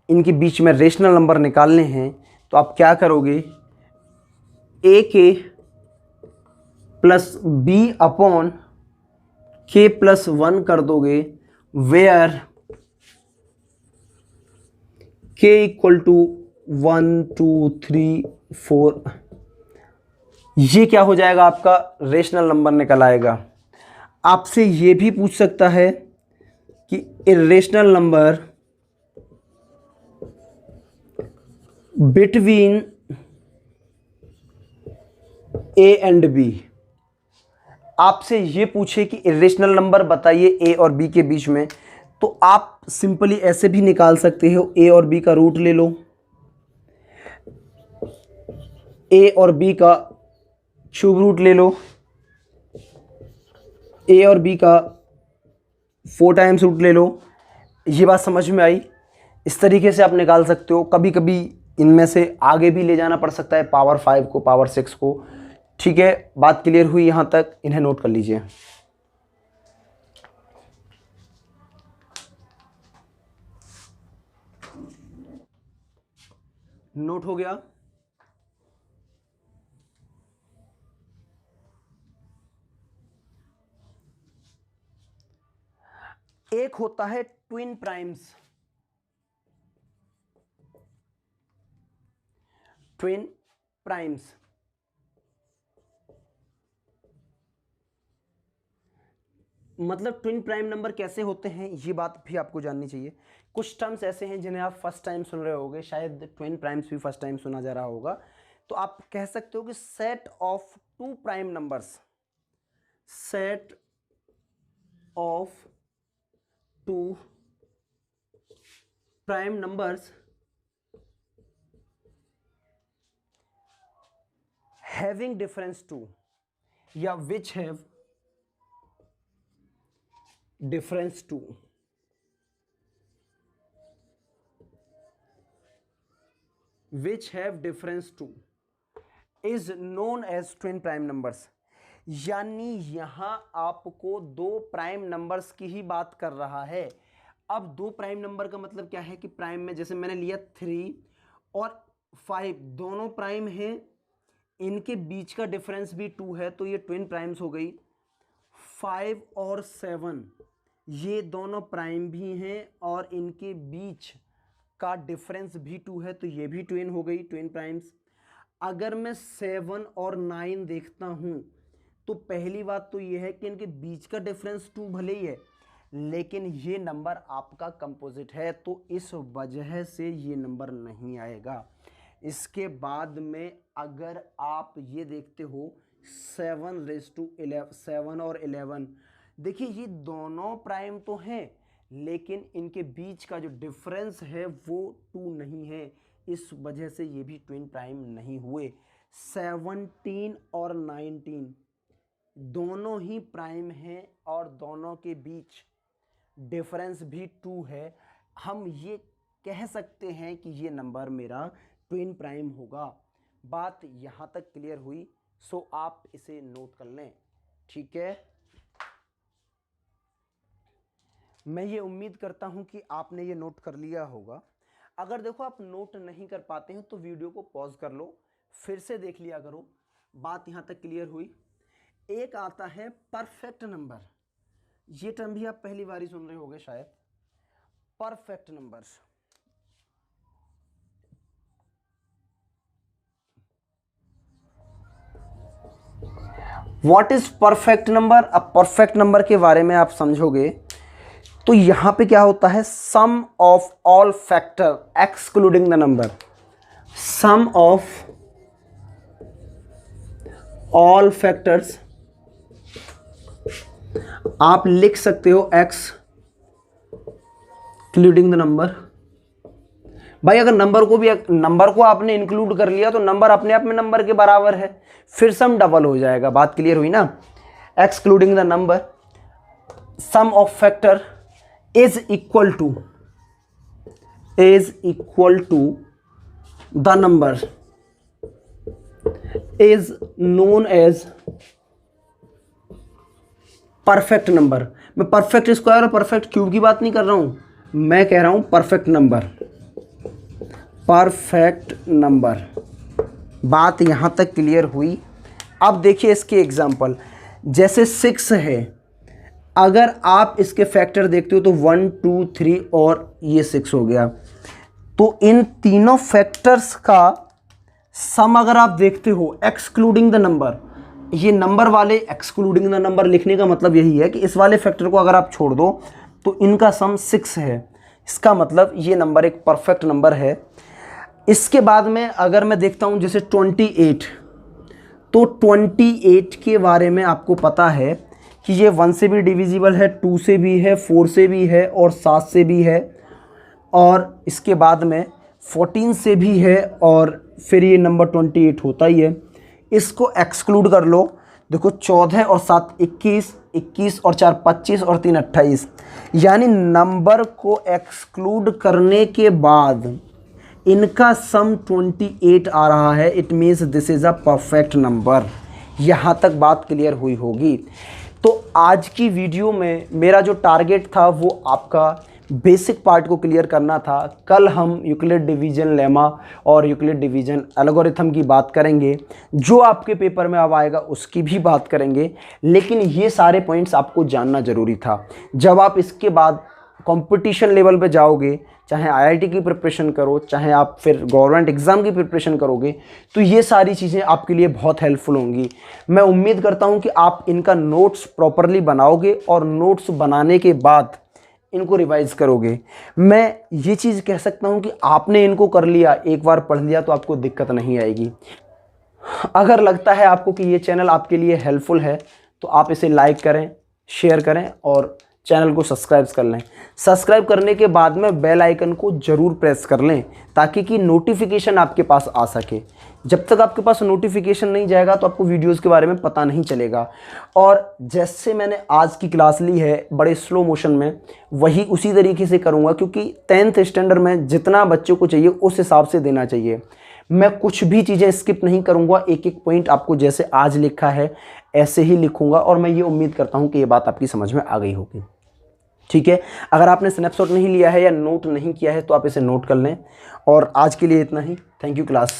इनके बीच में रेशनल नंबर निकालने हैं, तो आप क्या करोगे, ए के प्लस बी अपॉन के प्लस 1 कर दोगे, वेयर के इक्वल टू 1 2 3 4। ये क्या हो जाएगा, आपका रेशनल नंबर निकल आएगा। आपसे ये भी पूछ सकता है कि irrational number between A and B. आपसे ये पूछे कि इरेशनल नंबर बताइए ए और बी के बीच में, तो आप सिंपली ऐसे भी निकाल सकते हो, ए और बी का रूट ले लो, ए और बी का क्यूब रूट ले लो, ए और बी का 4 टाइम्स रूट ले लो। ये बात समझ में आई? इस तरीके से आप निकाल सकते हो। कभी कभी इनमें से आगे भी ले जाना पड़ सकता है, पावर 5 को, पावर 6 को। ठीक है, बात क्लियर हुई यहाँ तक? इन्हें नोट कर लीजिए। नोट हो गया? एक होता है ट्विन प्राइम्स, ट्विन प्राइम्स। मतलब ट्विन प्राइम नंबर कैसे होते हैं, ये बात भी आपको जाननी चाहिए। कुछ टर्म्स ऐसे हैं जिन्हें आप फर्स्ट टाइम सुन रहे होगे, शायद ट्विन प्राइम्स भी फर्स्ट टाइम सुना जा रहा होगा। तो आप कह सकते हो कि set of 2 prime numbers, set of 2 prime numbers having difference 2 या which have difference 2, which have difference 2 is known as twin prime numbers। यानी यहां आपको 2 प्राइम नंबर्स की ही बात कर रहा है। अब 2 प्राइम नंबर का मतलब क्या है कि प्राइम में जैसे मैंने लिया 3 और 5 दोनों प्राइम हैं, इनके बीच का डिफरेंस भी 2 है, तो ये ट्विन प्राइम्स हो गई। 5 और 7 ये दोनों प्राइम भी हैं और इनके बीच का डिफरेंस भी 2 है, तो ये भी ट्विन हो गई, ट्विन प्राइम्स। अगर मैं 7 और 9 देखता हूं, तो पहली बात तो ये है कि इनके बीच का डिफरेंस 2 भले ही है, लेकिन ये नंबर आपका कंपोजिट है, तो इस वजह से ये नंबर नहीं आएगा। इसके बाद में अगर आप ये देखते हो 7 7 और 11, देखिए ये दोनों प्राइम तो हैं, लेकिन इनके बीच का जो डिफरेंस है वो 2 नहीं है, इस वजह से ये भी ट्विन प्राइम नहीं हुए। 17 और 19 दोनों ही प्राइम हैं और दोनों के बीच डिफरेंस भी 2 है। हम ये कह सकते हैं कि ये नंबर मेरा ट्विन प्राइम होगा। बात यहाँ तक क्लियर हुई? सो आप इसे नोट कर लें, ठीक है। मैं ये उम्मीद करता हूँ कि आपने ये नोट कर लिया होगा। अगर देखो आप नोट नहीं कर पाते हैं तो वीडियो को पॉज कर लो, फिर से देख लिया करो। बात यहाँ तक क्लियर हुई? एक आता है परफेक्ट नंबर, ये टर्म भी आप पहली बार ही सुन रहे होंगे शायद। Perfect number, what is perfect number? अब परफेक्ट नंबर के बारे में आप समझोगे तो यहां पे क्या होता है, sum of all factor excluding the number. Sum of all factors आप लिख सकते हो एक्सक्लूडिंग द नंबर। भाई अगर नंबर को आपने इंक्लूड कर लिया तो नंबर अपने आप में नंबर के बराबर है, फिर सम डबल हो जाएगा। बात क्लियर हुई ना? Excluding the number, sum of factor is equal to the number is known as perfect number. मैं परफेक्ट स्क्वायर और परफेक्ट क्यूब की बात नहीं कर रहा हूं, मैं कह रहा हूं परफेक्ट नंबर। परफेक्ट नंबर, बात यहां तक क्लियर हुई? अब देखिए इसके एग्जांपल, जैसे 6 है, अगर आप इसके फैक्टर देखते हो तो 1 2 3 और ये 6 हो गया। तो इन तीनों फैक्टर्स का सम अगर आप देखते हो एक्सक्लूडिंग द नंबर, ये नंबर वाले एक्सक्लूडिंग द नंबर लिखने का मतलब यही है कि इस वाले फैक्टर को अगर आप छोड़ दो तो इनका सम 6 है। इसका मतलब ये नंबर एक परफेक्ट नंबर है। इसके बाद में अगर मैं देखता हूँ जैसे 28, तो 28 के बारे में आपको पता है कि ये 1 से भी डिविजिबल है, 2 से भी है, 4 से भी है और 7 से भी है, और इसके बाद में 14 से भी है, और फिर ये नंबर 28 होता ही है। इसको एक्सक्लूड कर लो, देखो 14 और 7 21, 21 और 4 25 और 3 28, यानी नंबर को एक्सक्लूड करने के बाद इनका सम 28 आ रहा है। It means this is a perfect number. यहाँ तक बात क्लियर हुई होगी। तो आज की वीडियो में मेरा जो टारगेट था वो आपका बेसिक पार्ट को क्लियर करना था। कल हम यूक्लिड डिवीजन लेमा और यूक्लिड डिवीजन एल्गोरिथम की बात करेंगे, जो आपके पेपर में अब आएगा उसकी भी बात करेंगे। लेकिन ये सारे पॉइंट्स आपको जानना ज़रूरी था। जब आप इसके बाद कंपटीशन लेवल पे जाओगे, चाहे आईआईटी की प्रिपरेशन करो, चाहे आप फिर गवर्नमेंट एग्ज़ाम की प्रिपरेशन करोगे, तो ये सारी चीज़ें आपके लिए बहुत हेल्पफुल होंगी। मैं उम्मीद करता हूँ कि आप इनका नोट्स प्रॉपरली बनाओगे और नोट्स बनाने के बाद इनको रिवाइज करोगे। मैं ये चीज़ कह सकता हूँ कि आपने इनको कर लिया, एक बार पढ़ लिया तो आपको दिक्कत नहीं आएगी। अगर लगता है आपको कि ये चैनल आपके लिए हेल्पफुल है तो आप इसे लाइक करें, शेयर करें और चैनल को सब्सक्राइब कर लें। सब्सक्राइब करने के बाद में बेल आइकन को ज़रूर प्रेस कर लें ताकि कि नोटिफिकेशन आपके पास आ सके। जब तक आपके पास नोटिफिकेशन नहीं जाएगा तो आपको वीडियोस के बारे में पता नहीं चलेगा। और जैसे मैंने आज की क्लास ली है बड़े स्लो मोशन में, वही उसी तरीके से करूँगा, क्योंकि 10th स्टैंडर्ड में जितना बच्चों को चाहिए उस हिसाब से देना चाहिए। मैं कुछ भी चीज़ें स्किप नहीं करूँगा, एक एक पॉइंट आपको जैसे आज लिखा है ऐसे ही लिखूँगा, और मैं ये उम्मीद करता हूँ कि ये बात आपकी समझ में आ गई होगी। ठीक है, अगर आपने स्नैपशॉट नहीं लिया है या नोट नहीं किया है तो आप इसे नोट कर लें। और आज के लिए इतना ही। Thank you class.